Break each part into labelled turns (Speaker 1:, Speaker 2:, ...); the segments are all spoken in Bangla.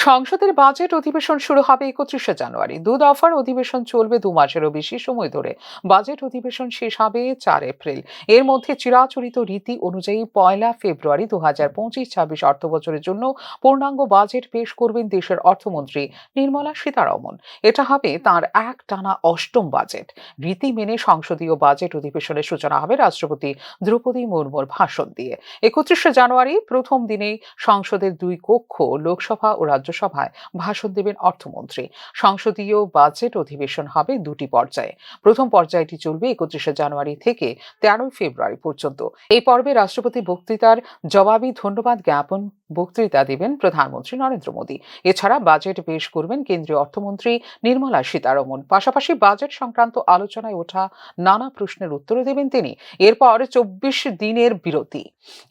Speaker 1: সংসদের বাজেট অধিবেশন শুরু হবে 31শে জানুয়ারি। দফার অধিবেশন চলবে 2 মাসেরও বেশি সময় ধরে। বাজেট অধিবেশন শেষ হবে 4 এপ্রিল। এর মধ্যে চিরাচরিত রীতি অনুযায়ী 1 ফেব্রুয়ারি 2025-26 অর্থবছরের জন্য পূর্ণাঙ্গ বাজেট পেশ করবেন দেশের অর্থমন্ত্রী নির্মলা সীতারমণ। এটা হবে তার একটানা অষ্টম বাজেট। রীতি মেনে সংসদীয় বাজেট অধিবেশনের সূচনা হবে রাষ্ট্রপতি দ্রৌপদী মুর্মুর ভাষণ দিয়ে। 31শে জানুয়ারি প্রথম দিনেই সংসদের 2 কক্ষ লোকসভা ও রাজ্যসভায় ভাষণ দেবেন অর্থমন্ত্রী। সংসদীয় বাজেট অধিবেশন হবে 2টি পর্যায়ে। প্রথম পর্যায়টি চলবে 31শে জানুয়ারি থেকে 13 ফেব্রুয়ারি পর্যন্ত। এই পর্বে রাষ্ট্রপতি বক্তৃতার জবাবি ধন্যবাদ জ্ঞাপন বক্তৃতা দেবেন প্রধানমন্ত্রী নরেন্দ্র মোদী। এছাড়া বাজেট পেশ করবেন কেন্দ্রীয় অর্থমন্ত্রী নির্মলা সীতারমণ। পাশাপাশি বাজেট সংক্রান্ত আলোচনায় ওঠা নানা প্রশ্নের উত্তরও দেবেন তিনি। এরপর 24 দিনের বিরতি।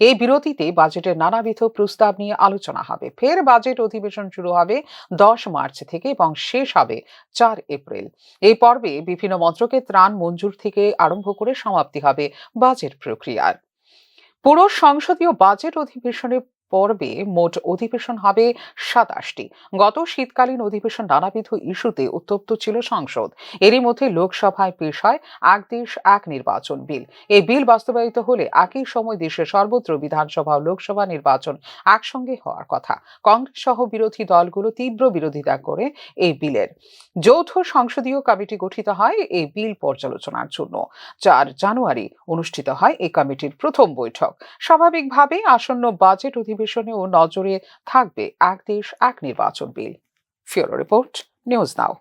Speaker 1: এই বিরতিতে বাজেটের নানাবিধ প্রস্তাব নিয়ে আলোচনা হবে। ফের বাজেট অধিবেশন শুরু হবে 10 মার্চ থেকে এবং শেষ হবে 4 এপ্রিল। এই পর্বে বিভিন্ন মন্ত্রকের ত্রাণ মঞ্জুর থেকে আরম্ভ করে সমাপ্তি হবে বাজেট প্রক্রিয়ার। পুরো সংসদীয় বাজেট অধিবেশনের পর্বে মোট অধিবেশন হবে 27টি। গত শীতকালীন অধিবেশন নানাবিধ ইস্যুতে উত্তপ্ত ছিল সংসদ। এরই মধ্যে লোকসভায় পেশ হয় এক দেশ এক নির্বাচন বিল। এই বিল বাস্তবায়িত হলে একই সময় দেশের সর্বত্র বিধানসভা ও লোকসভা নির্বাচন একসঙ্গে হওয়ার কথা। কংগ্রেস সহ বিরোধী দলগুলো তীব্র বিরোধিতা করে এই বিলের। যৌথ সংসদীয় কমিটি গঠিত হয় এই বিল পর্যালোচনার জন্য। 4 জানুয়ারি অনুষ্ঠিত হয় এই কমিটির প্রথম বৈঠক। স্বাভাবিকভাবেই আসন্ন বাজেট অধিবেশনেও নজরে থাকবে এক দেশ এক নির্বাচন বিল। ফিওরো রিপোর্ট, নিউজ নাও।